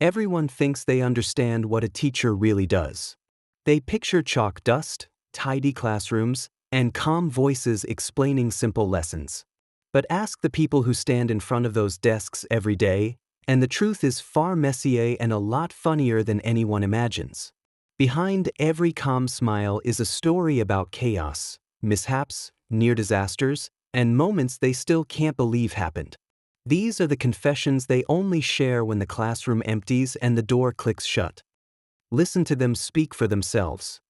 Everyone thinks they understand what a teacher really does. They picture chalk dust, tidy classrooms, and calm voices explaining simple lessons. But ask the people who stand in front of those desks every day, and the truth is far messier and a lot funnier than anyone imagines. Behind every calm smile is a story about chaos, mishaps, near disasters, and moments they still can't believe happened. These are the confessions they only share when the classroom empties and the door clicks shut. Listen to them speak for themselves.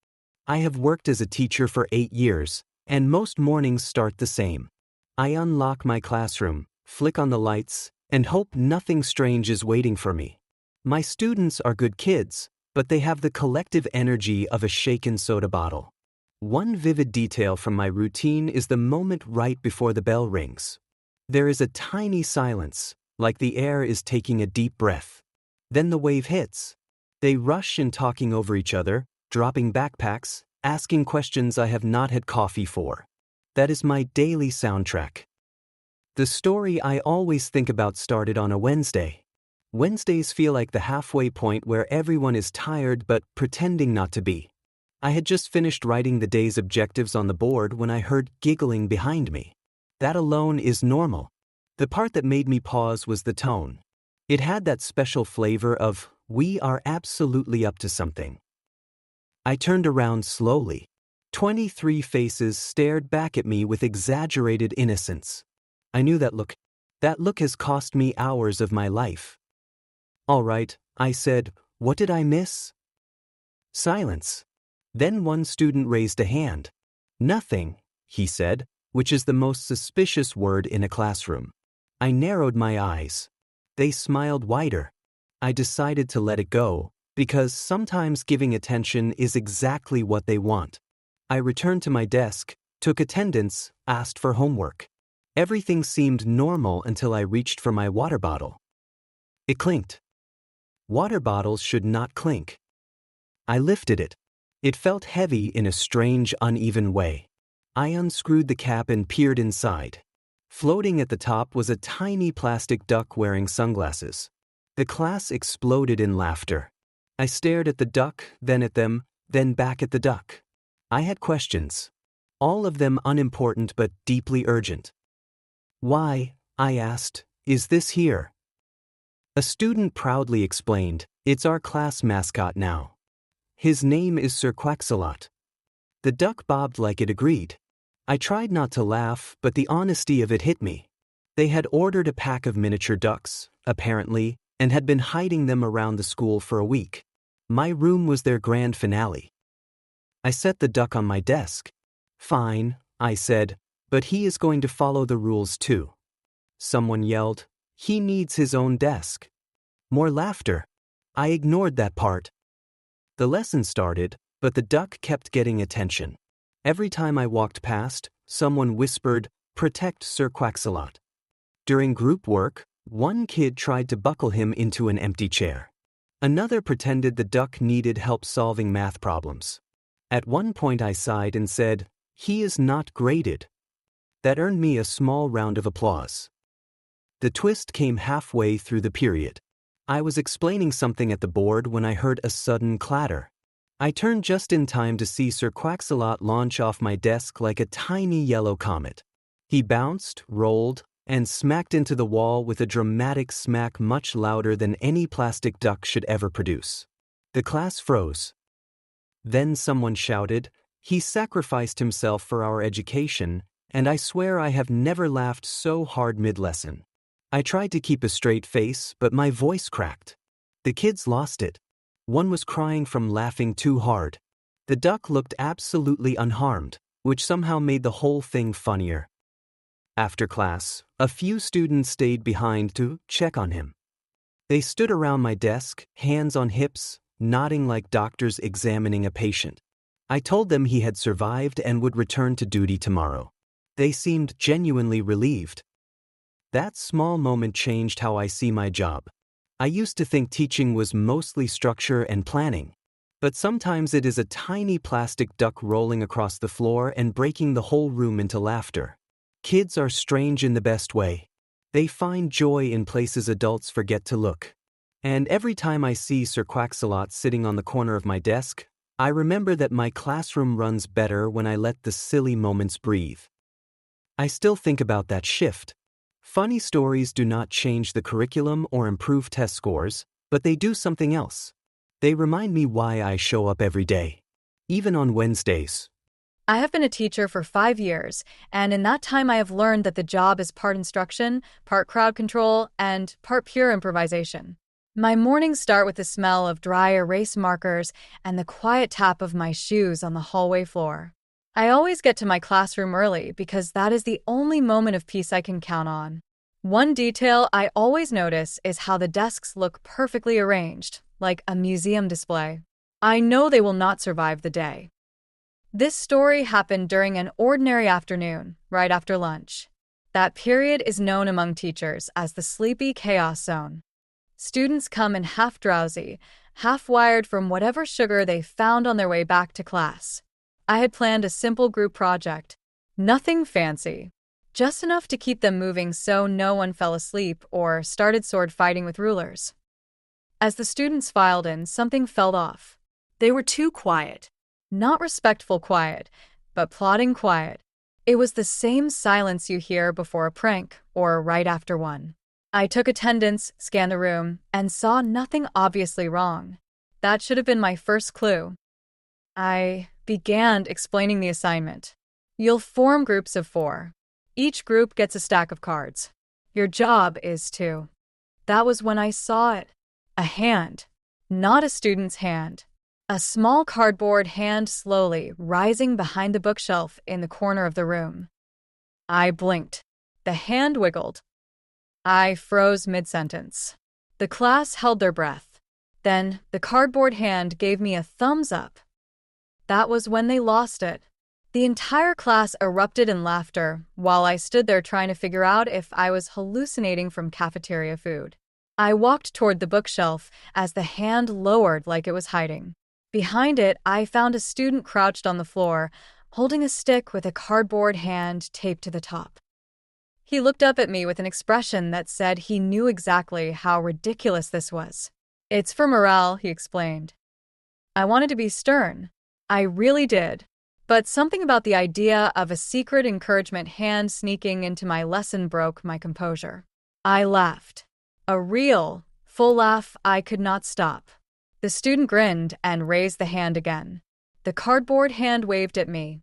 I have worked as a teacher for 8 years, and most mornings start the same. I unlock my classroom, flick on the lights, and hope nothing strange is waiting for me. My students are good kids, but they have the collective energy of a shaken soda bottle. One vivid detail from my routine is the moment right before the bell rings. There is a tiny silence, like the air is taking a deep breath. Then the wave hits. They rush in talking over each other, dropping backpacks, asking questions I have not had coffee for. That is my daily soundtrack. The story I always think about started on a Wednesday. Wednesdays feel like the halfway point where everyone is tired but pretending not to be. I had just finished writing the day's objectives on the board when I heard giggling behind me. That alone is normal. The part that made me pause was the tone. It had that special flavor of, we are absolutely up to something. I turned around slowly. 23 faces stared back at me with exaggerated innocence. I knew that look. That look has cost me hours of my life. All right, I said, what did I miss? Silence. Then one student raised a hand. Nothing, he said, which is the most suspicious word in a classroom. I narrowed my eyes. They smiled wider. I decided to let it go, because sometimes giving attention is exactly what they want. I returned to my desk, took attendance, asked for homework. Everything seemed normal until I reached for my water bottle. It clinked. Water bottles should not clink. I lifted it. It felt heavy in a strange, uneven way. I unscrewed the cap and peered inside. Floating at the top was a tiny plastic duck wearing sunglasses. The class exploded in laughter. I stared at the duck, then at them, then back at the duck. I had questions. All of them unimportant but deeply urgent. Why, I asked, is this here? A student proudly explained, it's our class mascot now. His name is Sir Quacksalot. The duck bobbed like it agreed. I tried not to laugh, but the honesty of it hit me. They had ordered a pack of miniature ducks, apparently, and had been hiding them around the school for a week. My room was their grand finale. I set the duck on my desk. Fine, I said, but he is going to follow the rules too. Someone yelled, he needs his own desk. More laughter. I ignored that part. The lesson started, but the duck kept getting attention. Every time I walked past, someone whispered, protect Sir Quacksalot. During group work, one kid tried to buckle him into an empty chair. Another pretended the duck needed help solving math problems. At one point I sighed and said, he is not graded. That earned me a small round of applause. The twist came halfway through the period. I was explaining something at the board when I heard a sudden clatter. I turned just in time to see Sir Quacksalot launch off my desk like a tiny yellow comet. He bounced, rolled, and smacked into the wall with a dramatic smack much louder than any plastic duck should ever produce. The class froze. Then someone shouted, he sacrificed himself for our education, and I swear I have never laughed so hard mid-lesson. I tried to keep a straight face, but my voice cracked. The kids lost it. One was crying from laughing too hard. The duck looked absolutely unharmed, which somehow made the whole thing funnier. After class, a few students stayed behind to check on him. They stood around my desk, hands on hips, nodding like doctors examining a patient. I told them he had survived and would return to duty tomorrow. They seemed genuinely relieved. That small moment changed how I see my job. I used to think teaching was mostly structure and planning, but sometimes it is a tiny plastic duck rolling across the floor and breaking the whole room into laughter. Kids are strange in the best way. They find joy in places adults forget to look. And every time I see Sir Quacksalot sitting on the corner of my desk, I remember that my classroom runs better when I let the silly moments breathe. I still think about that shift. Funny stories do not change the curriculum or improve test scores, but they do something else. They remind me why I show up every day, even on Wednesdays. I have been a teacher for 5 years, and in that time I have learned that the job is part instruction, part crowd control, and part pure improvisation. My mornings start with the smell of dry erase markers and the quiet tap of my shoes on the hallway floor. I always get to my classroom early because that is the only moment of peace I can count on. One detail I always notice is how the desks look perfectly arranged, like a museum display. I know they will not survive the day. This story happened during an ordinary afternoon, right after lunch. That period is known among teachers as the sleepy chaos zone. Students come in half drowsy, half wired from whatever sugar they found on their way back to class. I had planned a simple group project. Nothing fancy. Just enough to keep them moving so no one fell asleep or started sword fighting with rulers. As the students filed in, something felt off. They were too quiet. Not respectful quiet, but plodding quiet. It was the same silence you hear before a prank or right after one. I took attendance, scanned the room, and saw nothing obviously wrong. That should have been my first clue. I began explaining the assignment. You'll form groups of 4. Each group gets a stack of cards. Your job is to. That was when I saw it. A hand. Not a student's hand. A small cardboard hand slowly rising behind the bookshelf in the corner of the room. I blinked. The hand wiggled. I froze mid-sentence. The class held their breath. Then the cardboard hand gave me a thumbs up. That was when they lost it. The entire class erupted in laughter while I stood there trying to figure out if I was hallucinating from cafeteria food. I walked toward the bookshelf as the hand lowered like it was hiding. Behind it, I found a student crouched on the floor, holding a stick with a cardboard hand taped to the top. He looked up at me with an expression that said he knew exactly how ridiculous this was. "It's for morale," he explained. I wanted to be stern. I really did. But something about the idea of a secret encouragement hand sneaking into my lesson broke my composure. I laughed. A real, full laugh I could not stop. The student grinned and raised the hand again. The cardboard hand waved at me.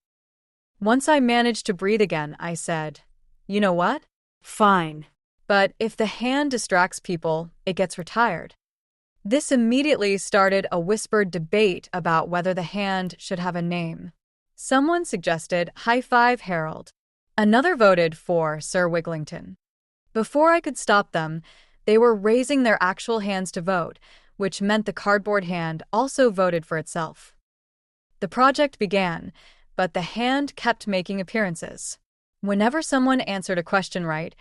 Once I managed to breathe again, I said, "You know what? Fine. But if the hand distracts people, it gets retired." This immediately started a whispered debate about whether the hand should have a name. Someone suggested High Five Harold. Another voted for Sir Wiglington. Before I could stop them, they were raising their actual hands to vote, which meant the cardboard hand also voted for itself. The project began, but the hand kept making appearances. Whenever someone answered a question right,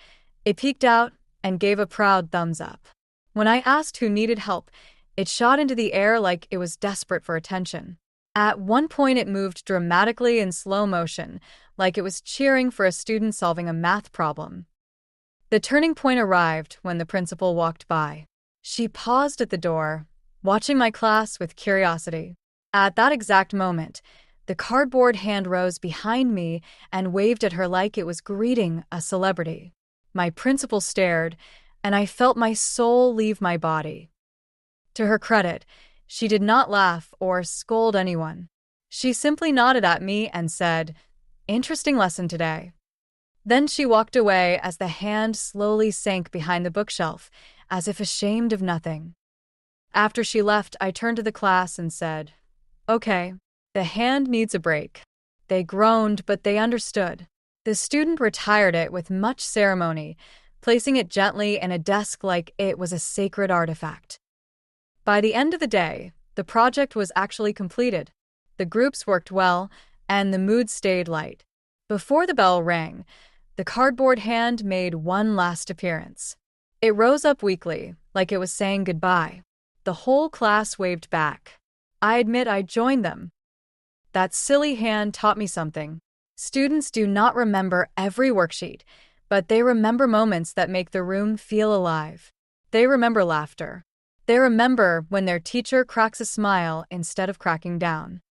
it peeked out and gave a proud thumbs up. When I asked who needed help, it shot into the air like it was desperate for attention. At one point, it moved dramatically in slow motion, like it was cheering for a student solving a math problem. The turning point arrived when the principal walked by. She paused at the door, watching my class with curiosity. At that exact moment, the cardboard hand rose behind me and waved at her like it was greeting a celebrity. My principal stared, and I felt my soul leave my body. To her credit, she did not laugh or scold anyone. She simply nodded at me and said, "Interesting lesson today." Then she walked away as the hand slowly sank behind the bookshelf, as if ashamed of nothing. After she left, I turned to the class and said, "Okay, the hand needs a break." They groaned, but they understood. The student retired it with much ceremony, placing it gently in a desk like it was a sacred artifact. By the end of the day, the project was actually completed. The groups worked well, and the mood stayed light. Before the bell rang, the cardboard hand made one last appearance. It rose up weakly, like it was saying goodbye. The whole class waved back. I admit I joined them. That silly hand taught me something. Students do not remember every worksheet, but they remember moments that make the room feel alive. They remember laughter. They remember when their teacher cracks a smile instead of cracking down.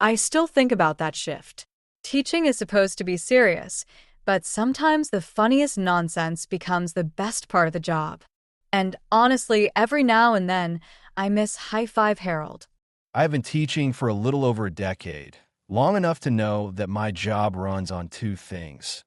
I still think about that shift. Teaching is supposed to be serious, but sometimes the funniest nonsense becomes the best part of the job. And honestly, every now and then, I miss High Five Harold. I've been teaching for a little over a decade, long enough to know that my job runs on two things: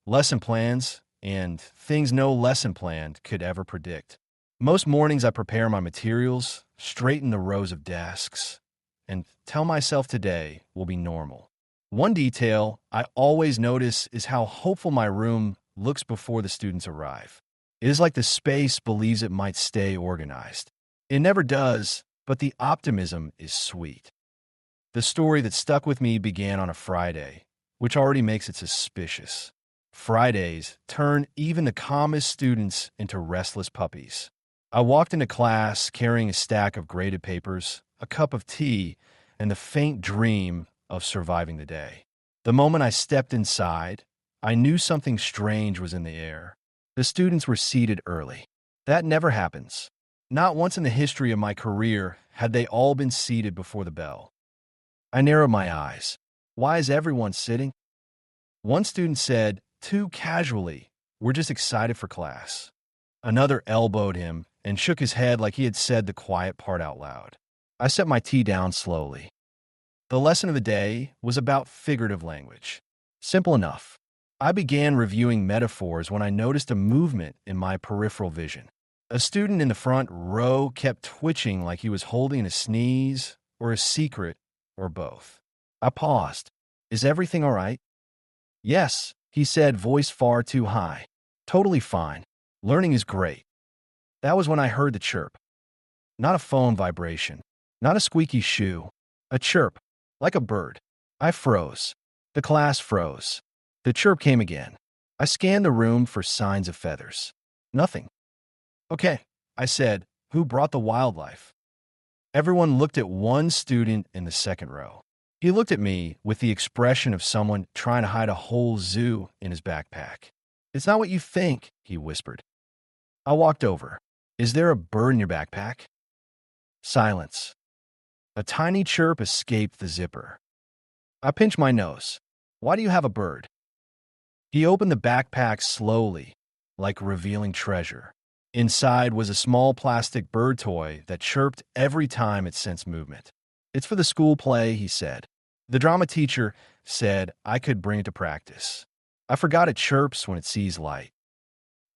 lesson plans and things no lesson plan could ever predict. Most mornings I prepare my materials, straighten the rows of desks, and tell myself today will be normal. One detail I always notice is how hopeful my room looks before the students arrive. It is like the space believes it might stay organized. It never does, but the optimism is sweet. The story that stuck with me began on a Friday, which already makes it suspicious. Fridays turn even the calmest students into restless puppies. I walked into class carrying a stack of graded papers, a cup of tea, and the faint dream of surviving the day. The moment I stepped inside, I knew something strange was in the air. The students were seated early. That never happens. Not once in the history of my career had they all been seated before the bell. I narrowed my eyes. Why is everyone sitting? One student said, too casually, we're just excited for class. Another elbowed him and shook his head like he had said the quiet part out loud. I set my tea down slowly. The lesson of the day was about figurative language. Simple enough. I began reviewing metaphors when I noticed a movement in my peripheral vision. A student in the front row kept twitching like he was holding a sneeze or a secret or both. I paused. Is everything all right? Yes, he said, voice far too high. Totally fine. Learning is great. That was when I heard the chirp. Not a phone vibration. Not a squeaky shoe. A chirp, like a bird. I froze. The class froze. The chirp came again. I scanned the room for signs of feathers. Nothing. Okay, I said, who brought the wildlife? Everyone looked at one student in the second row. He looked at me with the expression of someone trying to hide a whole zoo in his backpack. It's not what you think, he whispered. I walked over. Is there a bird in your backpack? Silence. A tiny chirp escaped the zipper. I pinched my nose. Why do you have a bird? He opened the backpack slowly, like revealing treasure. Inside was a small plastic bird toy that chirped every time it sensed movement. It's for the school play, he said. The drama teacher said I could bring it to practice. I forgot it chirps when it sees light.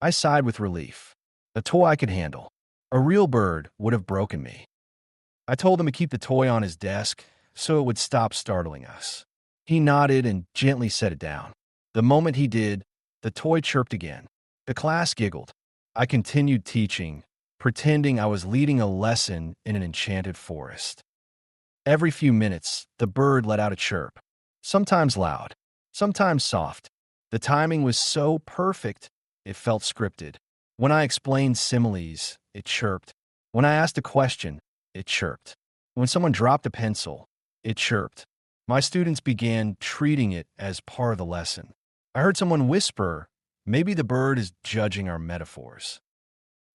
I sighed with relief. A toy I could handle. A real bird would have broken me. I told him to keep the toy on his desk so it would stop startling us. He nodded and gently set it down. The moment he did, the toy chirped again. The class giggled. I continued teaching, pretending I was leading a lesson in an enchanted forest. Every few minutes, the bird let out a chirp, sometimes loud, sometimes soft. The timing was so perfect, it felt scripted. When I explained similes, it chirped. When I asked a question, it chirped. When someone dropped a pencil, it chirped. My students began treating it as part of the lesson. I heard someone whisper, maybe the bird is judging our metaphors.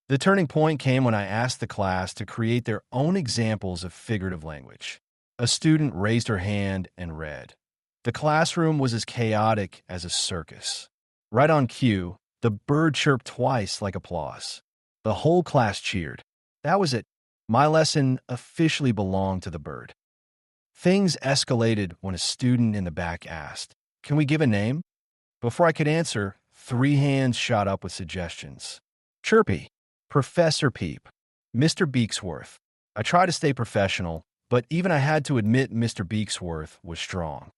The turning point came when I asked the class to create their own examples of figurative language. A student raised her hand and read. The classroom was as chaotic as a circus. Right on cue, the bird chirped twice like applause. The whole class cheered. That was it. My lesson officially belonged to the bird. Things escalated when a student in the back asked, "Can we give a name?" Before I could answer, 3 hands shot up with suggestions. Chirpy, Professor Peep, Mr. Beaksworth. I tried to stay professional, but even I had to admit Mr. Beaksworth was strong.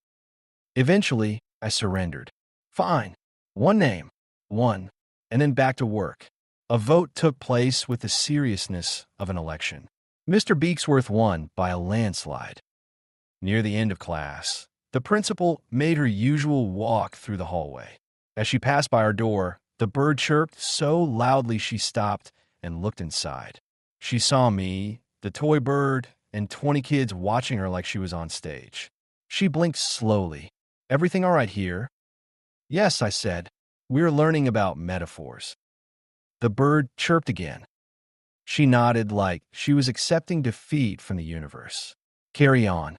Eventually, I surrendered. Fine. One name. One. And then back to work. A vote took place with the seriousness of an election. Mr. Beaksworth won by a landslide. Near the end of class, the principal made her usual walk through the hallway. As she passed by our door, the bird chirped so loudly she stopped and looked inside. She saw me, the toy bird, and 20 kids watching her like she was on stage. She blinked slowly. Everything all right here? Yes, I said. We're learning about metaphors. The bird chirped again. She nodded like she was accepting defeat from the universe. Carry on.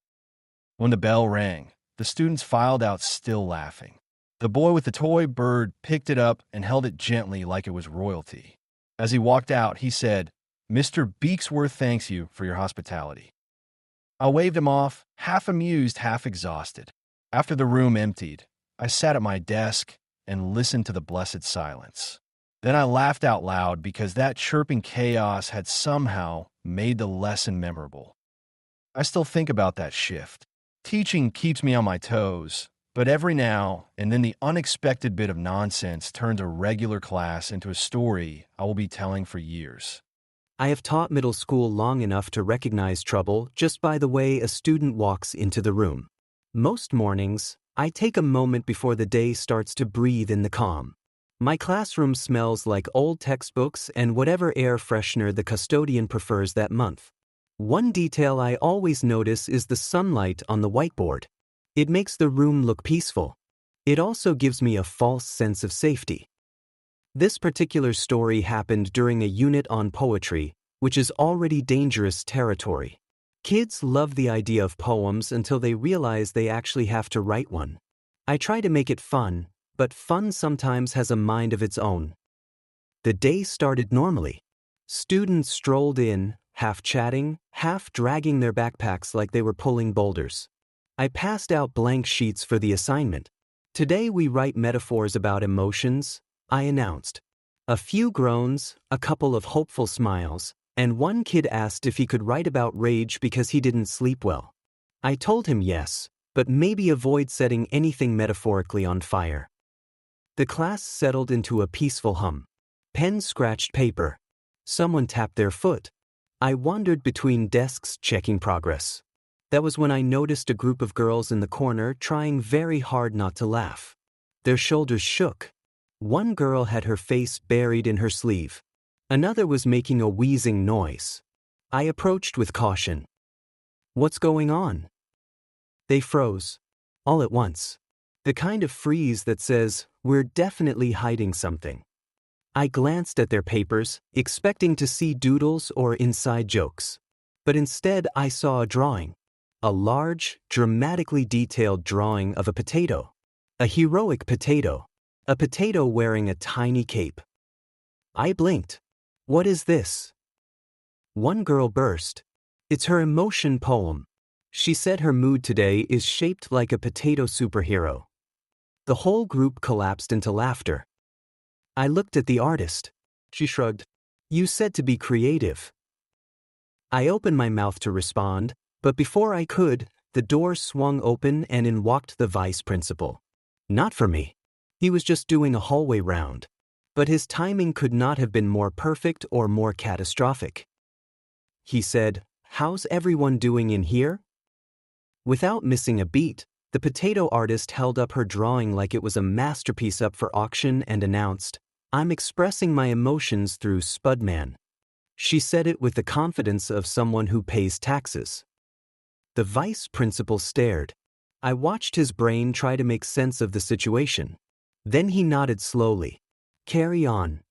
When the bell rang, the students filed out still laughing. The boy with the toy bird picked it up and held it gently like it was royalty. As he walked out, he said, "Mr. Beaksworth thanks you for your hospitality." I waved him off, half amused, half exhausted. After the room emptied, I sat at my desk and listened to the blessed silence. Then I laughed out loud because that chirping chaos had somehow made the lesson memorable. I still think about that shift. Teaching keeps me on my toes, but every now and then the unexpected bit of nonsense turns a regular class into a story I will be telling for years. I have taught middle school long enough to recognize trouble just by the way a student walks into the room. Most mornings, I take a moment before the day starts to breathe in the calm. My classroom smells like old textbooks and whatever air freshener the custodian prefers that month. One detail I always notice is the sunlight on the whiteboard. It makes the room look peaceful. It also gives me a false sense of safety. This particular story happened during a unit on poetry, which is already dangerous territory. Kids love the idea of poems until they realize they actually have to write one. I try to make it fun, but fun sometimes has a mind of its own. The day started normally. Students strolled in, half chatting, half dragging their backpacks like they were pulling boulders. I passed out blank sheets for the assignment. Today we write metaphors about emotions, I announced. A few groans, a couple of hopeful smiles, and one kid asked if he could write about rage because he didn't sleep well. I told him yes, but maybe avoid setting anything metaphorically on fire. The class settled into a peaceful hum. Pen scratched paper. Someone tapped their foot. I wandered between desks checking progress. That was when I noticed a group of girls in the corner trying very hard not to laugh. Their shoulders shook. One girl had her face buried in her sleeve. Another was making a wheezing noise. I approached with caution. "What's going on?" They froze. All at once. The kind of freeze that says, "We're definitely hiding something." I glanced at their papers, expecting to see doodles or inside jokes. But instead I saw a drawing. A large, dramatically detailed drawing of a potato. A heroic potato. A potato wearing a tiny cape. I blinked. "What is this?" One girl burst. "It's her emotion poem." She said her mood today is shaped like a potato superhero. The whole group collapsed into laughter. I looked at the artist. She shrugged. "You said to be creative." I opened my mouth to respond, but before I could, the door swung open and in walked the vice principal. Not for me. He was just doing a hallway round. But his timing could not have been more perfect or more catastrophic. He said, "How's everyone doing in here?" Without missing a beat, the potato artist held up her drawing like it was a masterpiece up for auction and announced, "I'm expressing my emotions through Spudman." She said it with the confidence of someone who pays taxes. The vice principal stared. I watched his brain try to make sense of the situation. Then he nodded slowly. "Carry on."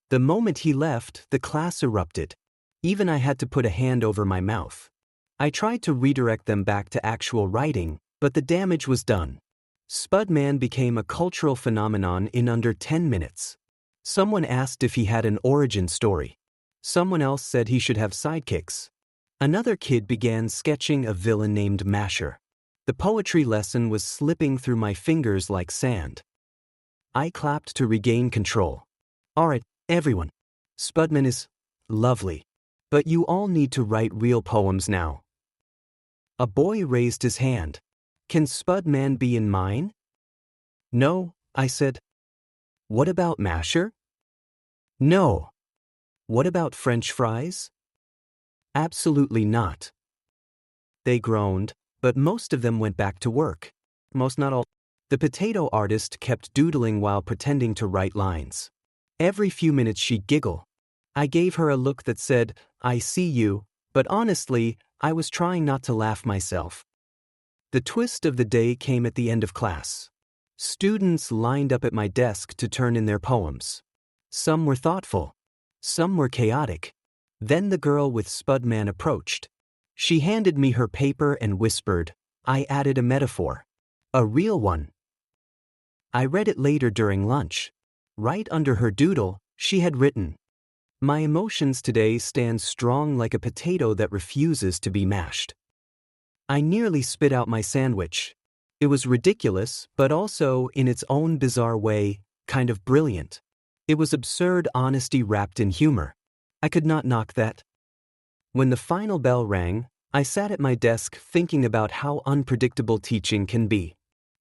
The moment he left, the class erupted. Even I had to put a hand over my mouth. I tried to redirect them back to actual writing, but the damage was done. Spudman became a cultural phenomenon in under 10 minutes. Someone asked if he had an origin story. Someone else said he should have sidekicks. Another kid began sketching a villain named Masher. The poetry lesson was slipping through my fingers like sand. I clapped to regain control. "All right, everyone. Spudman is lovely. But you all need to write real poems now." A boy raised his hand. "Can Spudman be in mine?" "No," I said. "What about Masher?" "No." "What about French fries?" "Absolutely not." They groaned, but most of them went back to work. Most, not all. The potato artist kept doodling while pretending to write lines. Every few minutes she'd giggle. I gave her a look that said, "I see you," but honestly, I was trying not to laugh myself. The twist of the day came at the end of class. Students lined up at my desk to turn in their poems. Some were thoughtful. Some were chaotic. Then the girl with Spudman approached. She handed me her paper and whispered, "I added a metaphor. A real one." I read it later during lunch. Right under her doodle, she had written, "My emotions today stand strong like a potato that refuses to be mashed." I nearly spit out my sandwich. It was ridiculous, but also, in its own bizarre way, kind of brilliant. It was absurd honesty wrapped in humor. I could not knock that. When the final bell rang, I sat at my desk thinking about how unpredictable teaching can be.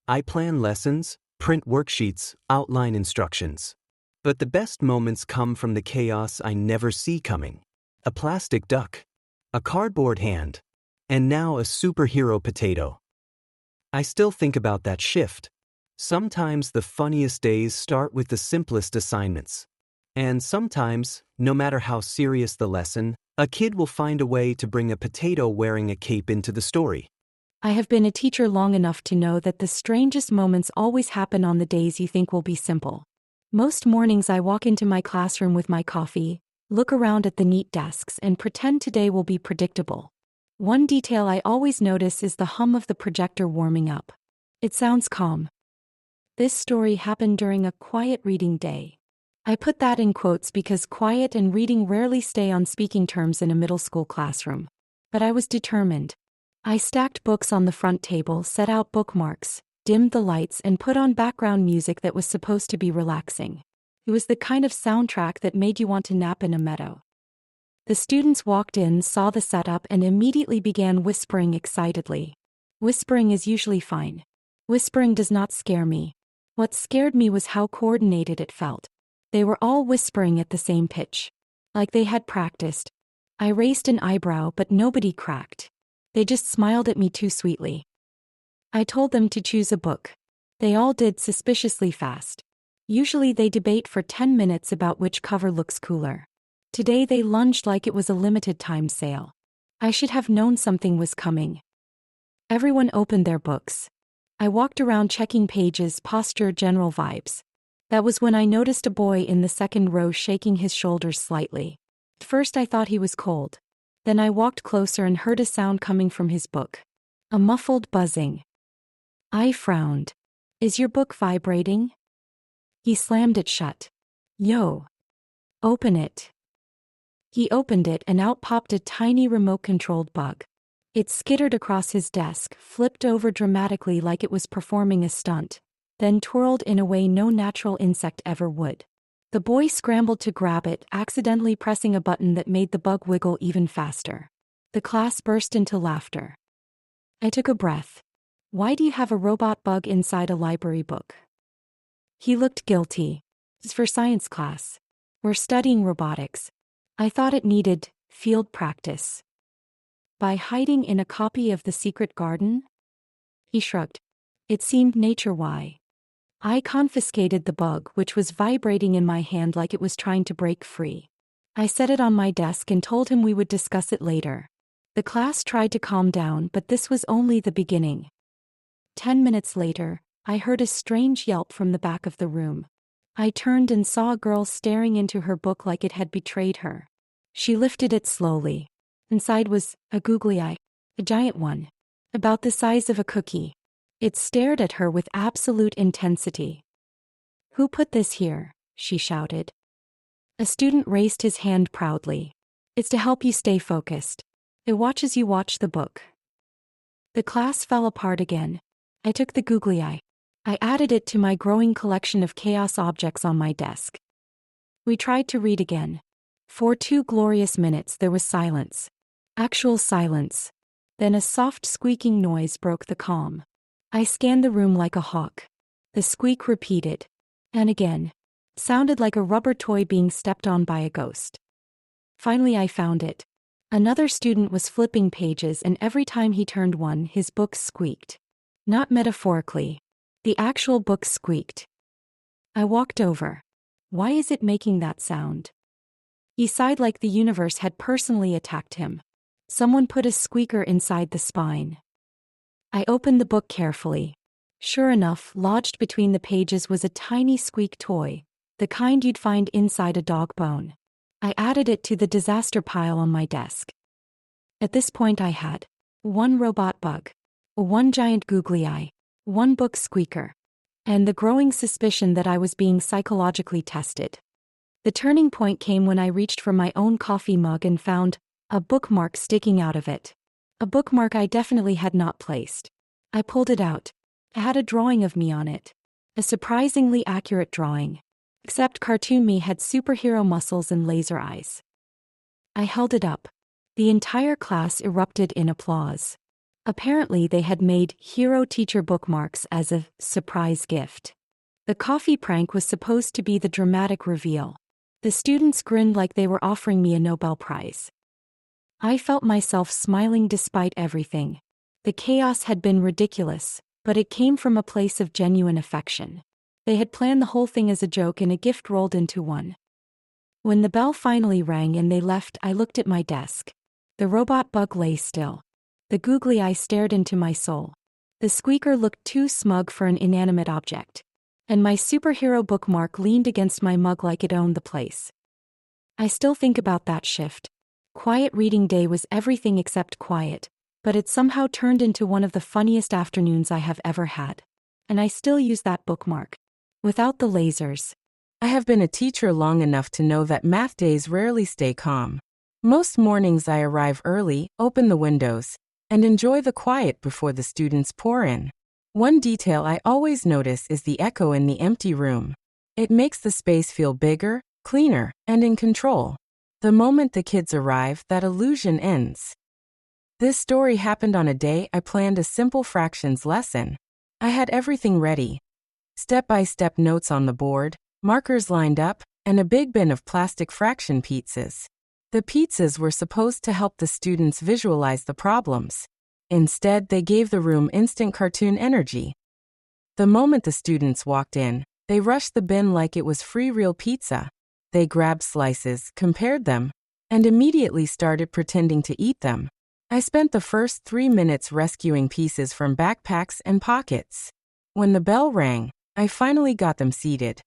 I plan lessons, print worksheets, outline instructions. But the best moments come from the chaos I never see coming. A plastic duck, a cardboard hand, and now a superhero potato. I still think about that shift. Sometimes the funniest days start with the simplest assignments. And sometimes, no matter how serious the lesson, a kid will find a way to bring a potato wearing a cape into the story. I have been a teacher long enough to know that the strangest moments always happen on the days you think will be simple. Most mornings I walk into my classroom with my coffee, look around at the neat desks, and pretend today will be predictable. One detail I always notice is the hum of the projector warming up. It sounds calm. This story happened during a quiet reading day. I put that in quotes because quiet and reading rarely stay on speaking terms in a middle school classroom. But I was determined. I stacked books on the front table, set out bookmarks, dimmed the lights, and put on background music that was supposed to be relaxing. It was the kind of soundtrack that made you want to nap in a meadow. The students walked in, saw the setup, and immediately began whispering excitedly. Whispering is usually fine. Whispering does not scare me. What scared me was how coordinated it felt. They were all whispering at the same pitch. Like they had practiced. I raised an eyebrow, but nobody cracked. They just smiled at me too sweetly. I told them to choose a book. They all did suspiciously fast. Usually they debate for 10 minutes about which cover looks cooler. Today they lunged like it was a limited time sale. I should have known something was coming. Everyone opened their books. I walked around checking pages, posture, general vibes. That was when I noticed a boy in the second row shaking his shoulders slightly. At first I thought he was cold. Then I walked closer and heard a sound coming from his book. A muffled buzzing. I frowned. "Is your book vibrating?" He slammed it shut. "Yo. Open it." He opened it and out popped a tiny remote-controlled bug. It skittered across his desk, flipped over dramatically like it was performing a stunt, then twirled in a way no natural insect ever would. The boy scrambled to grab it, accidentally pressing a button that made the bug wiggle even faster. The class burst into laughter. I took a breath. "Why do you have a robot bug inside a library book?" He looked guilty. "It's for science class. We're studying robotics. I thought it needed field practice." "By hiding in a copy of The Secret Garden?" He shrugged. It seemed nature-wise. I confiscated the bug, which was vibrating in my hand like it was trying to break free. I set it on my desk and told him we would discuss it later. The class tried to calm down, but this was only the beginning. 10 minutes later, I heard a strange yelp from the back of the room. I turned and saw a girl staring into her book like it had betrayed her. She lifted it slowly. Inside was a googly eye, a giant one, about the size of a cookie. It stared at her with absolute intensity. "Who put this here?" she shouted. A student raised his hand proudly. "It's to help you stay focused. It watches you watch the book." The class fell apart again. I took the googly eye. I added it to my growing collection of chaos objects on my desk. We tried to read again. For 2 glorious minutes there was silence. Actual silence. Then a soft squeaking noise broke the calm. I scanned the room like a hawk. The squeak repeated. And again. Sounded like a rubber toy being stepped on by a ghost. Finally I found it. Another student was flipping pages, and every time he turned one, his book squeaked. Not metaphorically. The actual book squeaked. I walked over. "Why is it making that sound?" He sighed like the universe had personally attacked him. Someone put a squeaker inside the spine. I opened the book carefully. Sure enough, lodged between the pages was a tiny squeak toy, the kind you'd find inside a dog bone. I added it to the disaster pile on my desk. At this point I had one robot bug, one giant googly eye, one book squeaker, and the growing suspicion that I was being psychologically tested. The turning point came when I reached for my own coffee mug and found a bookmark sticking out of it. A bookmark I definitely had not placed. I pulled it out. It had a drawing of me on it. A surprisingly accurate drawing. Except cartoon me had superhero muscles and laser eyes. I held it up. The entire class erupted in applause. Apparently they had made hero teacher bookmarks as a surprise gift. The coffee prank was supposed to be the dramatic reveal. The students grinned like they were offering me a Nobel Prize. I felt myself smiling despite everything. The chaos had been ridiculous, but it came from a place of genuine affection. They had planned the whole thing as a joke and a gift rolled into one. When the bell finally rang and they left, I looked at my desk. The robot bug lay still. The googly eye stared into my soul. The squeaker looked too smug for an inanimate object. And my superhero bookmark leaned against my mug like it owned the place. I still think about that shift. Quiet reading day was everything except quiet, but it somehow turned into one of the funniest afternoons I have ever had. And I still use that bookmark. Without the lasers. I have been a teacher long enough to know that math days rarely stay calm. Most mornings I arrive early, open the windows, and enjoy the quiet before the students pour in. One detail I always notice is the echo in the empty room. It makes the space feel bigger, cleaner, and in control. The moment the kids arrive, that illusion ends. This story happened on a day I planned a simple fractions lesson. I had everything ready. Step-by-step notes on the board, markers lined up, and a big bin of plastic fraction pizzas. The pizzas were supposed to help the students visualize the problems. Instead, they gave the room instant cartoon energy. The moment the students walked in, they rushed the bin like it was free real pizza. They grabbed slices, compared them, and immediately started pretending to eat them. I spent the first 3 minutes rescuing pieces from backpacks and pockets. When the bell rang, I finally got them seated.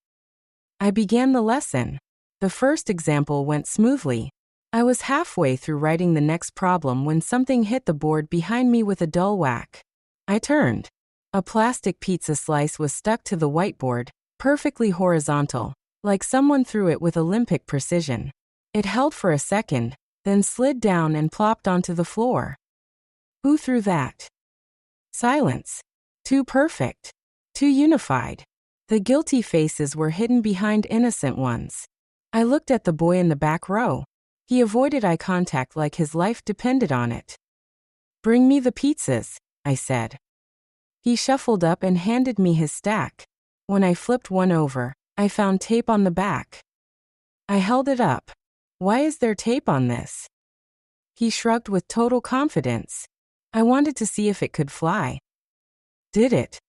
I began the lesson. The first example went smoothly. I was halfway through writing the next problem when something hit the board behind me with a dull whack. I turned. A plastic pizza slice was stuck to the whiteboard, perfectly horizontal, like someone threw it with Olympic precision. It held for a second, then slid down and plopped onto the floor. Who threw that? Silence. Too perfect. Too unified. The guilty faces were hidden behind innocent ones. I looked at the boy in the back row. He avoided eye contact like his life depended on it. "Bring me the pizzas," I said. He shuffled up and handed me his stack. When I flipped one over, I found tape on the back. I held it up. "Why is there tape on this?" He shrugged with total confidence. I wanted to see if it could fly. "Did it?"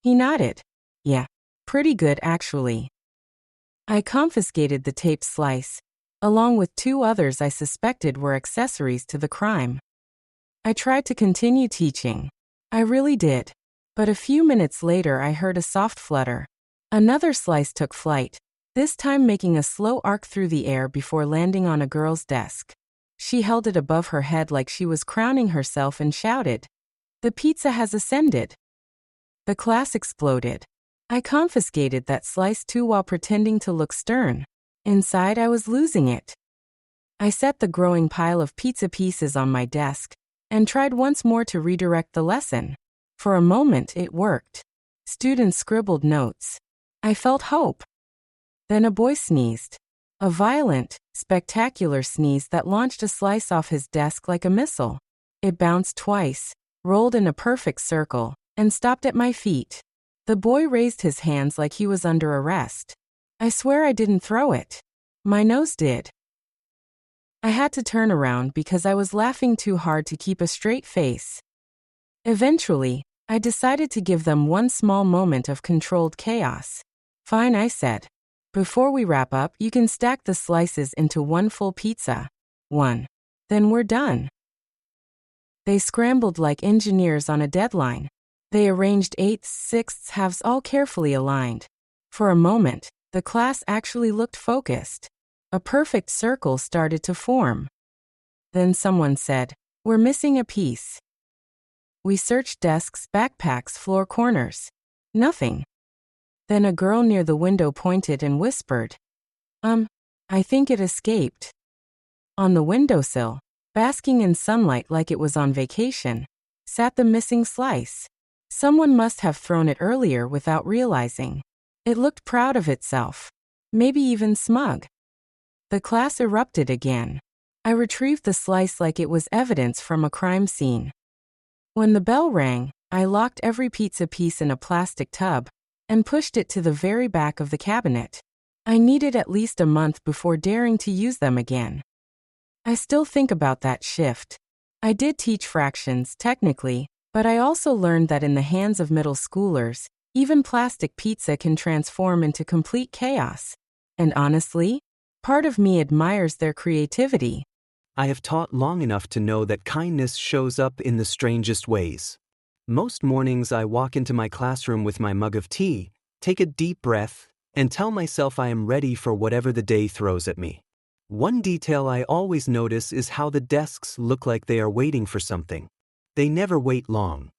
He nodded. "Yeah, pretty good actually." I confiscated the tape slice, along with 2 others I suspected were accessories to the crime. I tried to continue teaching. I really did. But a few minutes later I heard a soft flutter. Another slice took flight, this time making a slow arc through the air before landing on a girl's desk. She held it above her head like she was crowning herself and shouted, "The pizza has ascended." The class exploded. I confiscated that slice too while pretending to look stern. Inside, I was losing it. I set the growing pile of pizza pieces on my desk and tried once more to redirect the lesson. For a moment, it worked. Students scribbled notes. I felt hope. Then a boy sneezed. A violent, spectacular sneeze that launched a slice off his desk like a missile. It bounced twice, rolled in a perfect circle, and stopped at my feet. The boy raised his hands like he was under arrest. I swear I didn't throw it. My nose did. I had to turn around because I was laughing too hard to keep a straight face. Eventually, I decided to give them one small moment of controlled chaos. "Fine," I said. "Before we wrap up, you can stack the slices into one full pizza." "One. Then we're done." They scrambled like engineers on a deadline. They arranged 8ths, 6ths, halves all carefully aligned. For a moment, the class actually looked focused. A perfect circle started to form. Then someone said, "We're missing a piece." We searched desks, backpacks, floor corners. Nothing. Then a girl near the window pointed and whispered, I think it escaped." On the windowsill, basking in sunlight like it was on vacation, sat the missing slice. Someone must have thrown it earlier without realizing. It looked proud of itself, maybe even smug. The class erupted again. I retrieved the slice like it was evidence from a crime scene. When the bell rang, I locked every pizza piece in a plastic tub and pushed it to the very back of the cabinet. I needed at least a month before daring to use them again. I still think about that shift. I did teach fractions, technically, but I also learned that in the hands of middle schoolers, even plastic pizza can transform into complete chaos. And honestly, part of me admires their creativity. I have taught long enough to know that kindness shows up in the strangest ways. Most mornings I walk into my classroom with my mug of tea, take a deep breath, and tell myself I am ready for whatever the day throws at me. One detail I always notice is how the desks look like they are waiting for something. They never wait long.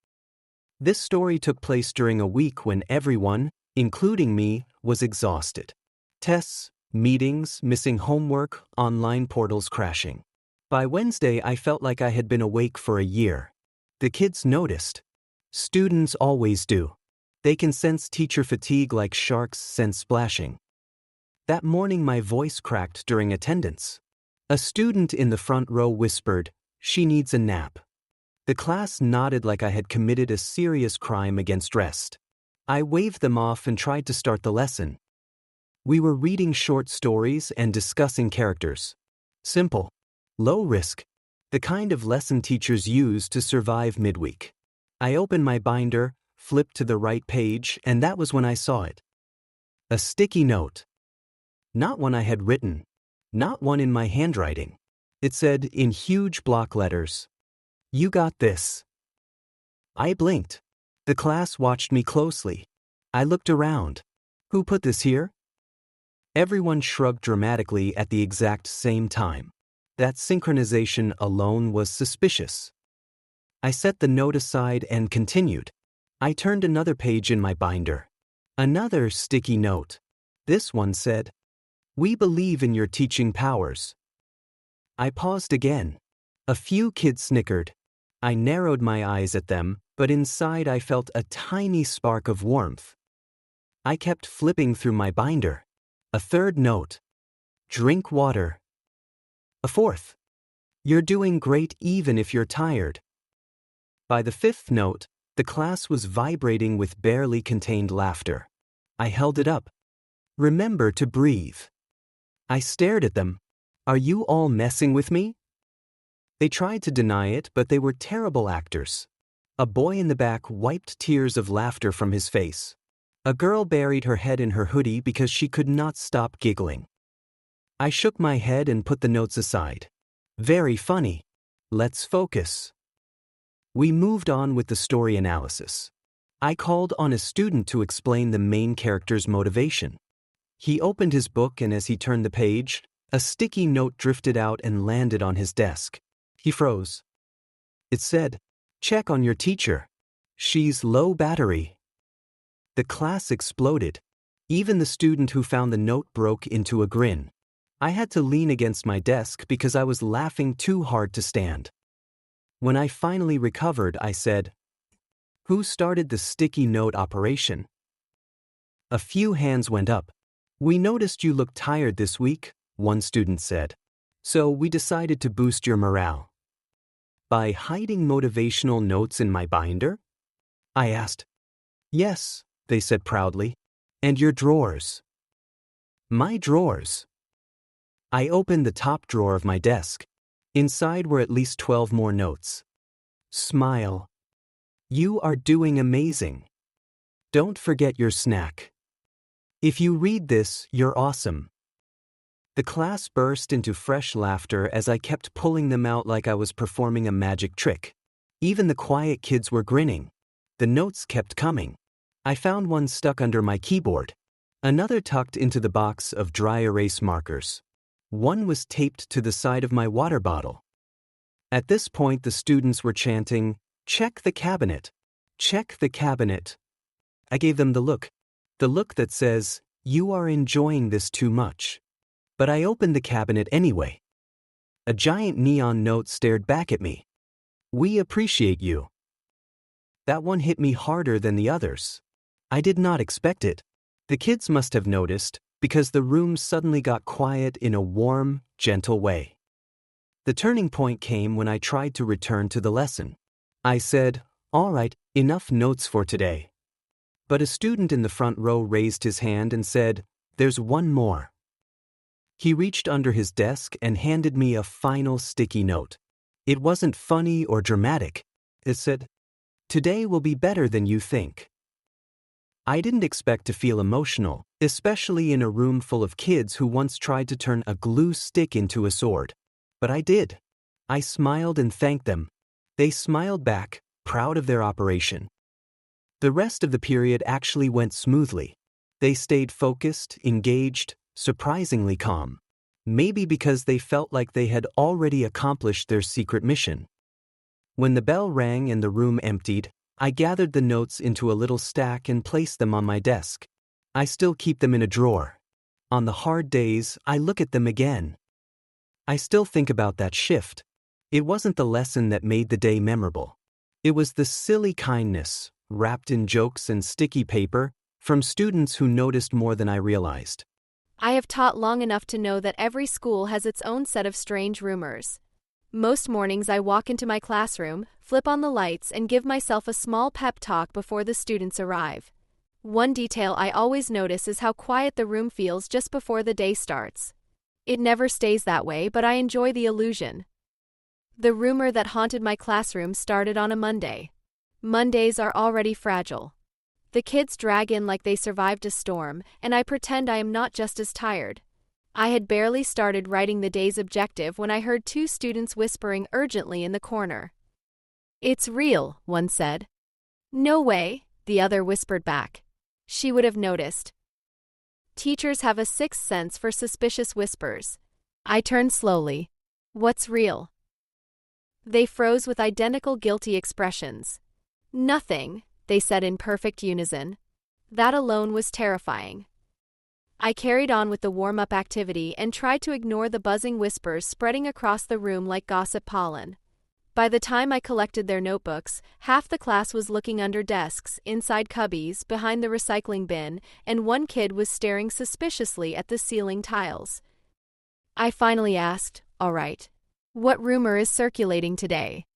This story took place during a week when everyone, including me, was exhausted. Tests, meetings, missing homework, online portals crashing. By Wednesday, I felt like I had been awake for a year. The kids noticed. Students always do. They can sense teacher fatigue like sharks sense splashing. That morning my voice cracked during attendance. A student in the front row whispered, "She needs a nap." The class nodded like I had committed a serious crime against rest. I waved them off and tried to start the lesson. We were reading short stories and discussing characters. Simple. Low risk. The kind of lesson teachers use to survive midweek. I opened my binder, flipped to the right page, and that was when I saw it. A sticky note. Not one I had written. Not one in my handwriting. It said in huge block letters, "You got this." I blinked. The class watched me closely. I looked around. Who put this here? Everyone shrugged dramatically at the exact same time. That synchronization alone was suspicious. I set the note aside and continued. I turned another page in my binder. Another sticky note. This one said, "We believe in your teaching powers." I paused again. A few kids snickered. I narrowed my eyes at them, but inside I felt a tiny spark of warmth. I kept flipping through my binder. A third note. "Drink water." A fourth. "You're doing great even if you're tired." By the fifth note, the class was vibrating with barely contained laughter. I held it up. "Remember to breathe." I stared at them. "Are you all messing with me?" They tried to deny it, but they were terrible actors. A boy in the back wiped tears of laughter from his face. A girl buried her head in her hoodie because she could not stop giggling. I shook my head and put the notes aside. Very funny. Let's focus. We moved on with the story analysis. I called on a student to explain the main character's motivation. He opened his book, and as he turned the page, a sticky note drifted out and landed on his desk. He froze. It said, "Check on your teacher. She's low battery." The class exploded. Even the student who found the note broke into a grin. I had to lean against my desk because I was laughing too hard to stand. When I finally recovered, I said, "Who started the sticky note operation?" A few hands went up. "We noticed you looked tired this week," one student said. "So we decided to boost your morale." By hiding motivational notes in my binder? I asked. "Yes," they said proudly. "And your drawers." My drawers. I opened the top drawer of my desk. Inside were at least 12 more notes. Smile. You are doing amazing. Don't forget your snack. If you read this, you're awesome. The class burst into fresh laughter as I kept pulling them out like I was performing a magic trick. Even the quiet kids were grinning. The notes kept coming. I found one stuck under my keyboard. Another tucked into the box of dry erase markers. One was taped to the side of my water bottle. At this point, the students were chanting, "Check the cabinet! Check the cabinet!" I gave them the look that says, "You are enjoying this too much." But I opened the cabinet anyway. A giant neon note stared back at me. "We appreciate you." That one hit me harder than the others. I did not expect it. The kids must have noticed, because the room suddenly got quiet in a warm, gentle way. The turning point came when I tried to return to the lesson. I said, "All right, enough notes for today." But a student in the front row raised his hand and said, "There's one more." He reached under his desk and handed me a final sticky note. It wasn't funny or dramatic. It said, "Today will be better than you think." I didn't expect to feel emotional, especially in a room full of kids who once tried to turn a glue stick into a sword. But I did. I smiled and thanked them. They smiled back, proud of their operation. The rest of the period actually went smoothly. They stayed focused, engaged, surprisingly calm. Maybe because they felt like they had already accomplished their secret mission. When the bell rang and the room emptied, I gathered the notes into a little stack and placed them on my desk. I still keep them in a drawer. On the hard days, I look at them again. I still think about that shift. It wasn't the lesson that made the day memorable. It was the silly kindness, wrapped in jokes and sticky paper, from students who noticed more than I realized. I have taught long enough to know that every school has its own set of strange rumors. Most mornings I walk into my classroom, flip on the lights, and give myself a small pep talk before the students arrive. One detail I always notice is how quiet the room feels just before the day starts. It never stays that way, but I enjoy the illusion. The rumor that haunted my classroom started on a Monday. Mondays are already fragile. The kids drag in like they survived a storm, and I pretend I am not just as tired. I had barely started writing the day's objective when I heard two students whispering urgently in the corner. "It's real," one said. "No way," the other whispered back. She would have noticed. Teachers have a sixth sense for suspicious whispers. I turned slowly. "What's real?" They froze with identical guilty expressions. "Nothing," they said in perfect unison. That alone was terrifying. I carried on with the warm-up activity and tried to ignore the buzzing whispers spreading across the room like gossip pollen. By the time I collected their notebooks, half the class was looking under desks, inside cubbies, behind the recycling bin, and one kid was staring suspiciously at the ceiling tiles. I finally asked, "All right, what rumor is circulating today?"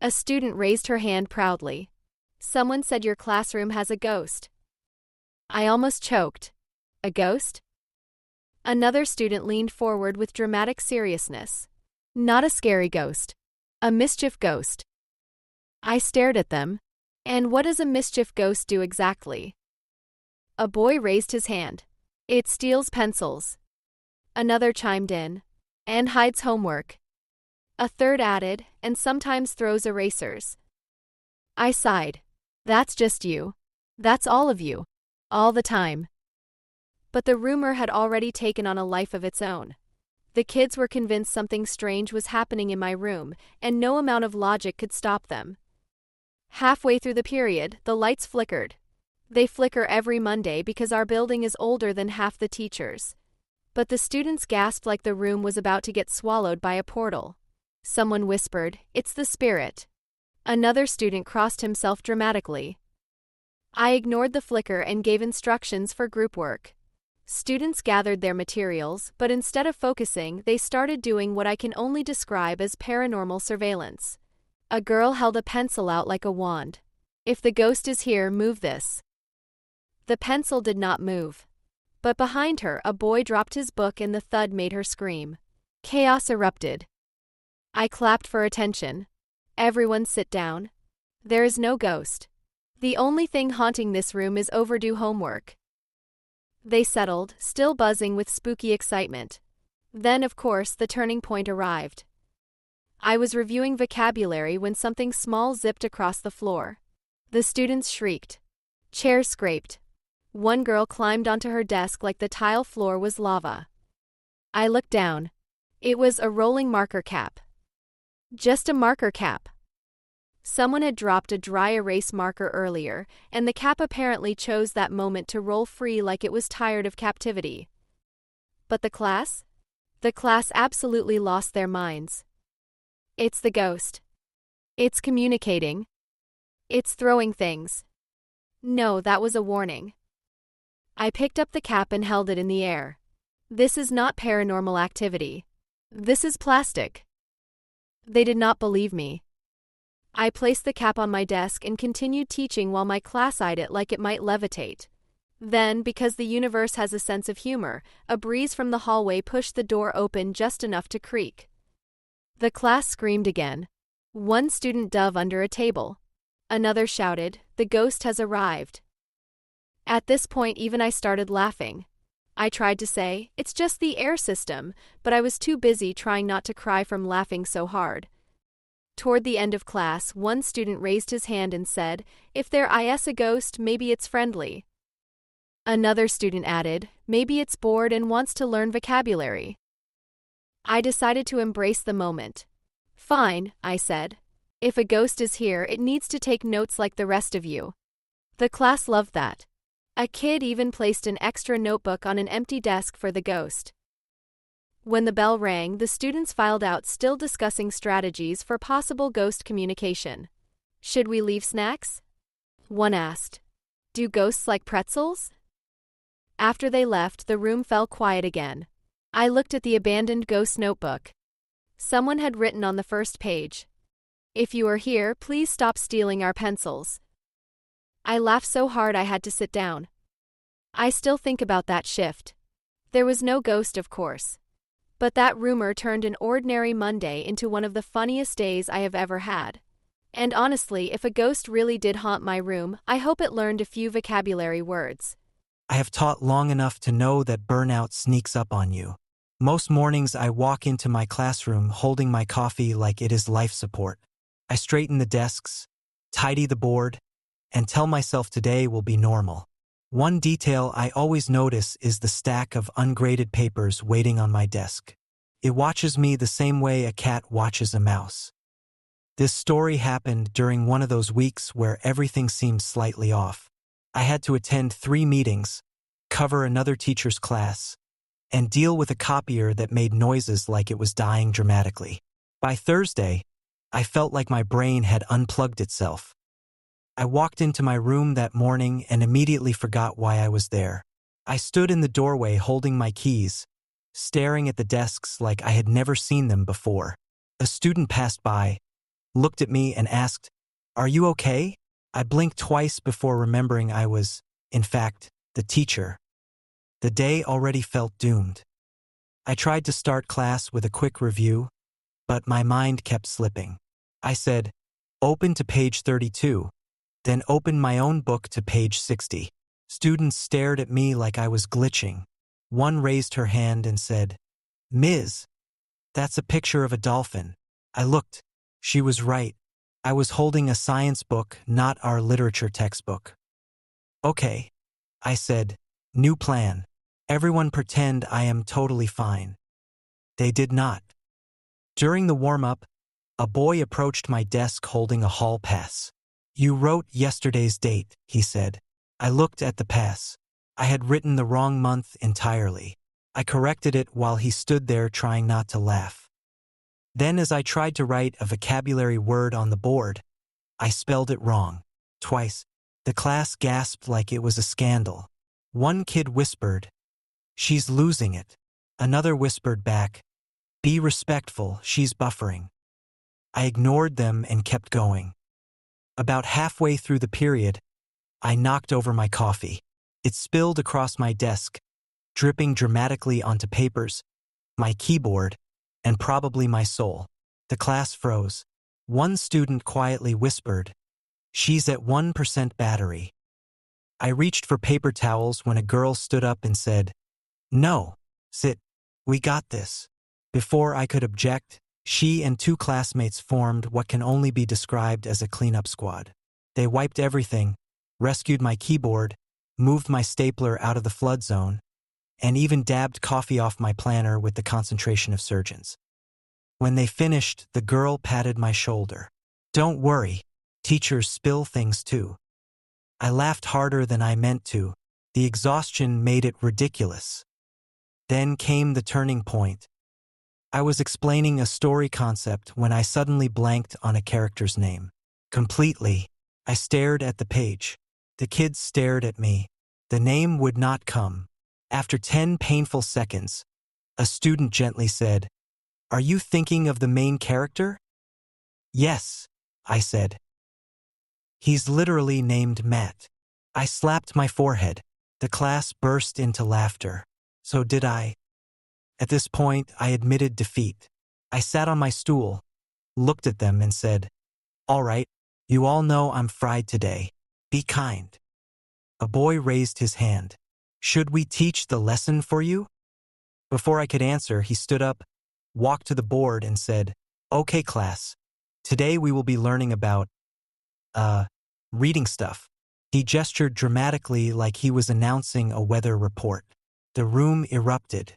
A student raised her hand proudly. "Someone said your classroom has a ghost." I almost choked. "A ghost?" Another student leaned forward with dramatic seriousness. "Not a scary ghost. A mischief ghost." I stared at them. "And what does a mischief ghost do exactly?" A boy raised his hand. "It steals pencils." Another chimed in. "And hides homework." A third added, "And sometimes throws erasers." I sighed. "That's just you. That's all of you. All the time." But the rumor had already taken on a life of its own. The kids were convinced something strange was happening in my room, and no amount of logic could stop them. Halfway through the period, the lights flickered. They flicker every Monday because our building is older than half the teachers. But the students gasped like the room was about to get swallowed by a portal. Someone whispered, "It's the spirit." Another student crossed himself dramatically. I ignored the flicker and gave instructions for group work. Students gathered their materials, but instead of focusing, they started doing what I can only describe as paranormal surveillance. A girl held a pencil out like a wand. "If the ghost is here, move this." The pencil did not move. But behind her, a boy dropped his book and the thud made her scream. Chaos erupted. I clapped for attention. "Everyone sit down. There is no ghost. The only thing haunting this room is overdue homework." They settled, still buzzing with spooky excitement. Then, of course, the turning point arrived. I was reviewing vocabulary when something small zipped across the floor. The students shrieked. Chairs scraped. One girl climbed onto her desk like the tile floor was lava. I looked down. It was a rolling marker cap. Just a marker cap. Someone had dropped a dry erase marker earlier, and the cap apparently chose that moment to roll free like it was tired of captivity. But the class? The class absolutely lost their minds. It's the ghost. It's communicating. It's throwing things. No, that was a warning. I picked up the cap and held it in the air. This is not paranormal activity. This is plastic. They did not believe me. I placed the cap on my desk and continued teaching while my class eyed it like it might levitate. Then, because the universe has a sense of humor, a breeze from the hallway pushed the door open just enough to creak. The class screamed again. One student dove under a table. Another shouted, "The ghost has arrived." At this point, even I started laughing. I tried to say, "It's just the air system," but I was too busy trying not to cry from laughing so hard. Toward the end of class, one student raised his hand and said, "If there is a ghost, maybe it's friendly." Another student added, "Maybe it's bored and wants to learn vocabulary." I decided to embrace the moment. "Fine," I said. "If a ghost is here, it needs to take notes like the rest of you." The class loved that. A kid even placed an extra notebook on an empty desk for the ghost. When the bell rang, the students filed out, still discussing strategies for possible ghost communication. "Should we leave snacks?" one asked. "Do ghosts like pretzels?" After they left, the room fell quiet again. I looked at the abandoned ghost notebook. Someone had written on the first page, "If you are here, please stop stealing our pencils." I laughed so hard I had to sit down. I still think about that shift. There was no ghost, of course. But that rumor turned an ordinary Monday into one of the funniest days I have ever had. And honestly, if a ghost really did haunt my room, I hope it learned a few vocabulary words. I have taught long enough to know that burnout sneaks up on you. Most mornings I walk into my classroom holding my coffee like it is life support. I straighten the desks, tidy the board, and tell myself today will be normal. One detail I always notice is the stack of ungraded papers waiting on my desk. It watches me the same way a cat watches a mouse. This story happened during one of those weeks where everything seemed slightly off. I had to attend 3 meetings, cover another teacher's class, and deal with a copier that made noises like it was dying dramatically. By Thursday, I felt like my brain had unplugged itself. I walked into my room that morning and immediately forgot why I was there. I stood in the doorway holding my keys, staring at the desks like I had never seen them before. A student passed by, looked at me and asked, "Are you okay?" I blinked twice before remembering I was, in fact, the teacher. The day already felt doomed. I tried to start class with a quick review, but my mind kept slipping. I said, "Open to page 32. Then opened my own book to page 60. Students stared at me like I was glitching. One raised her hand and said, "Ms., that's a picture of a dolphin." I looked. She was right. I was holding a science book, not our literature textbook. "Okay," I said, "new plan. Everyone pretend I am totally fine." They did not. During the warm-up, a boy approached my desk holding a hall pass. "You wrote yesterday's date," he said. I looked at the pass. I had written the wrong month entirely. I corrected it while he stood there trying not to laugh. Then as I tried to write a vocabulary word on the board, I spelled it wrong. Twice. The class gasped like it was a scandal. One kid whispered, "She's losing it." Another whispered back, "Be respectful, she's buffering." I ignored them and kept going. About halfway through the period, I knocked over my coffee. It spilled across my desk, dripping dramatically onto papers, my keyboard, and probably my soul. The class froze. One student quietly whispered, "She's at 1% battery." I reached for paper towels when a girl stood up and said, "No, sit, we got this." Before I could object, she and 2 classmates formed what can only be described as a cleanup squad. They wiped everything, rescued my keyboard, moved my stapler out of the flood zone, and even dabbed coffee off my planner with the concentration of surgeons. When they finished, the girl patted my shoulder. "Don't worry, teachers spill things too." I laughed harder than I meant to. The exhaustion made it ridiculous. Then came the turning point. I was explaining a story concept when I suddenly blanked on a character's name. Completely, I stared at the page. The kids stared at me. The name would not come. After 10 painful seconds, a student gently said, "Are you thinking of the main character?" "Yes," I said. "He's literally named Matt." I slapped my forehead. The class burst into laughter. So did I. At this point, I admitted defeat. I sat on my stool, looked at them, and said, "All right, you all know I'm fried today. Be kind." A boy raised his hand. "Should we teach the lesson for you?" Before I could answer, he stood up, walked to the board, and said, "Okay, class. Today we will be learning about, reading stuff." He gestured dramatically like he was announcing a weather report. The room erupted.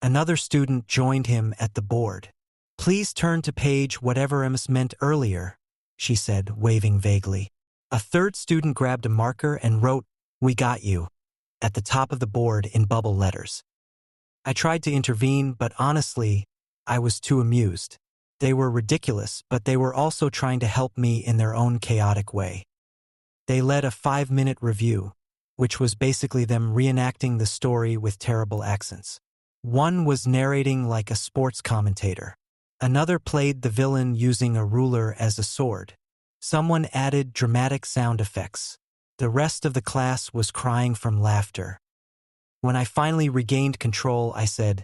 Another student joined him at the board. "Please turn to page whatever Ms. meant earlier," she said, waving vaguely. A third student grabbed a marker and wrote, "We got you," at the top of the board in bubble letters. I tried to intervene, but honestly, I was too amused. They were ridiculous, but they were also trying to help me in their own chaotic way. They led a 5-minute review, which was basically them reenacting the story with terrible accents. One was narrating like a sports commentator. Another played the villain using a ruler as a sword. Someone added dramatic sound effects. The rest of the class was crying from laughter. When I finally regained control, I said,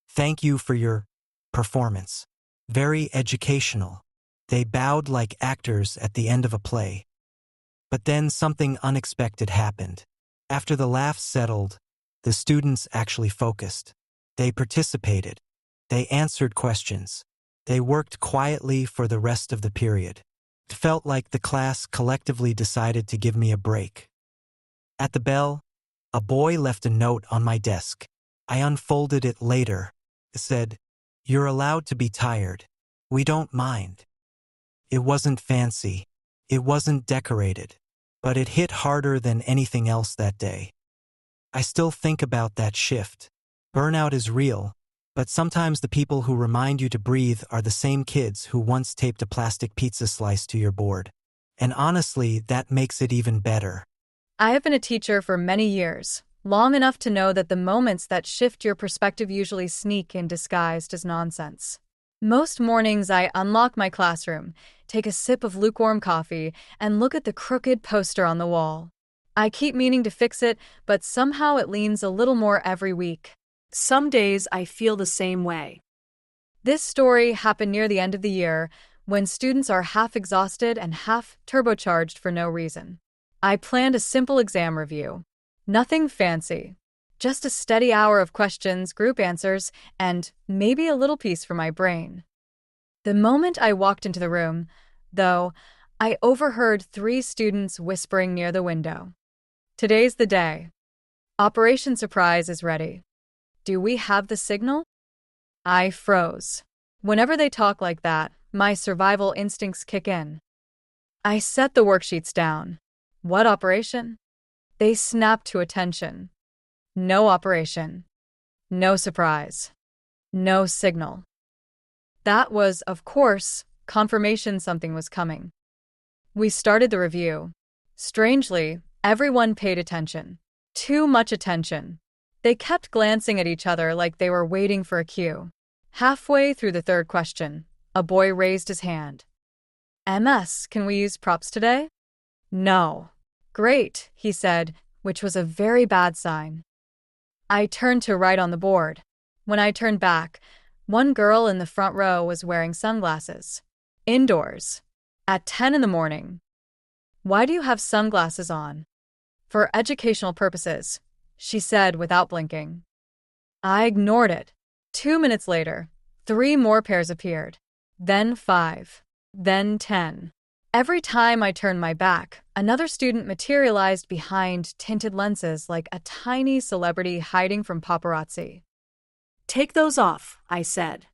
"Thank you for your performance. Very educational." They bowed like actors at the end of a play. But then something unexpected happened. After the laughs settled, the students actually focused. They participated. They answered questions. They worked quietly for the rest of the period. It felt like the class collectively decided to give me a break. At the bell, a boy left a note on my desk. I unfolded it later. It said, "You're allowed to be tired. We don't mind." It wasn't fancy. It wasn't decorated. But it hit harder than anything else that day. I still think about that shift. Burnout is real, but sometimes the people who remind you to breathe are the same kids who once taped a plastic pizza slice to your board. And honestly, that makes it even better. I have been a teacher for many years, long enough to know that the moments that shift your perspective usually sneak in disguised as nonsense. Most mornings I unlock my classroom, take a sip of lukewarm coffee, and look at the crooked poster on the wall. I keep meaning to fix it, but somehow it leans a little more every week. Some days I feel the same way. This story happened near the end of the year, when students are half exhausted and half turbocharged for no reason. I planned a simple exam review. Nothing fancy. Just a steady hour of questions, group answers, and maybe a little piece for my brain. The moment I walked into the room, though, I overheard 3 students whispering near the window. "Today's the day. Operation Surprise is ready. Do we have the signal?" I froze. Whenever they talk like that, my survival instincts kick in. I set the worksheets down. "What operation?" They snapped to attention. "No operation. No surprise. No signal." That was, of course, confirmation something was coming. We started the review. Strangely, everyone paid attention. Too much attention. They kept glancing at each other like they were waiting for a cue. Halfway through the third question, a boy raised his hand. "MS, can we use props today?" "No." "Great," he said, which was a very bad sign. I turned to write on the board. When I turned back, one girl in the front row was wearing sunglasses. Indoors. At 10 in the morning. "Why do you have sunglasses on?" "For educational purposes," she said without blinking. I ignored it. 2 minutes later, 3 more pairs appeared. Then 5. Then 10. Every time I turned my back, Another student materialized behind tinted lenses like a tiny celebrity hiding from paparazzi. "Take those off," I said.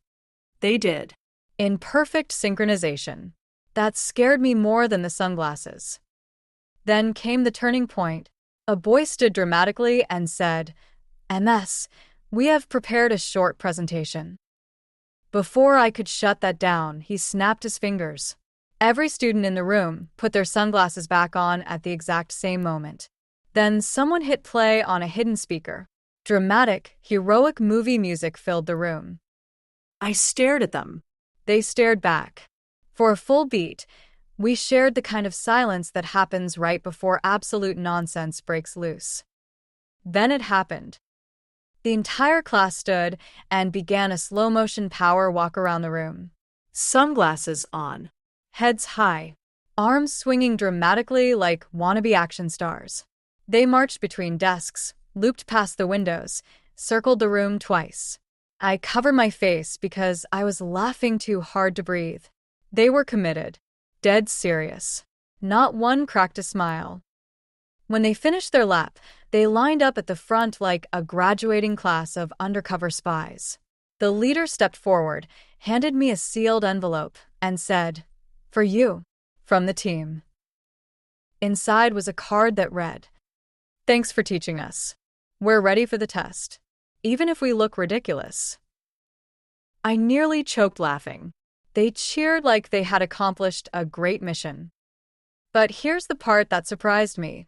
They did. In perfect synchronization. That scared me more than the sunglasses. Then came the turning point. A boy stood dramatically and said, "MS, we have prepared a short presentation." Before I could shut that down, he snapped his fingers. Every student in the room put their sunglasses back on at the exact same moment. Then someone hit play on a hidden speaker. Dramatic, heroic movie music filled the room. I stared at them. They stared back. For a full beat, we shared the kind of silence that happens right before absolute nonsense breaks loose. Then it happened. The entire class stood and began a slow-motion power walk around the room. Sunglasses on. Heads high, arms swinging dramatically like wannabe action stars. They marched between desks, looped past the windows, circled the room twice. I covered my face because I was laughing too hard to breathe. They were committed, dead serious. Not one cracked a smile. When they finished their lap, they lined up at the front like a graduating class of undercover spies. The leader stepped forward, handed me a sealed envelope, and said, "For you, from the team." Inside was a card that read, "Thanks for teaching us. We're ready for the test, even if we look ridiculous." I nearly choked laughing. They cheered like they had accomplished a great mission. But here's the part that surprised me.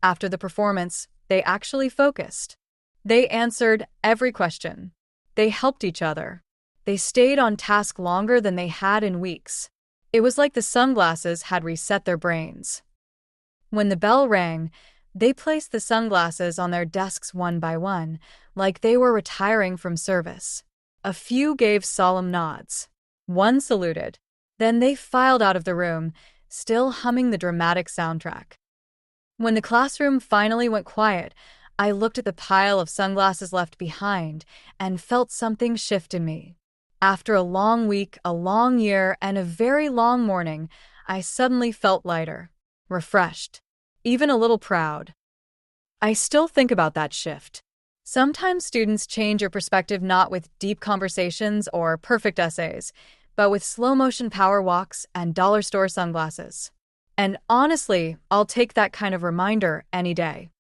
After the performance, they actually focused. They answered every question. They helped each other. They stayed on task longer than they had in weeks. It was like the sunglasses had reset their brains. When the bell rang, they placed the sunglasses on their desks one by one, like they were retiring from service. A few gave solemn nods. One saluted. Then they filed out of the room, still humming the dramatic soundtrack. When the classroom finally went quiet, I looked at the pile of sunglasses left behind and felt something shift in me. After a long week, a long year, and a very long morning, I suddenly felt lighter, refreshed, even a little proud. I still think about that shift. Sometimes students change your perspective not with deep conversations or perfect essays, but with slow-motion power walks and dollar store sunglasses. And honestly, I'll take that kind of reminder any day.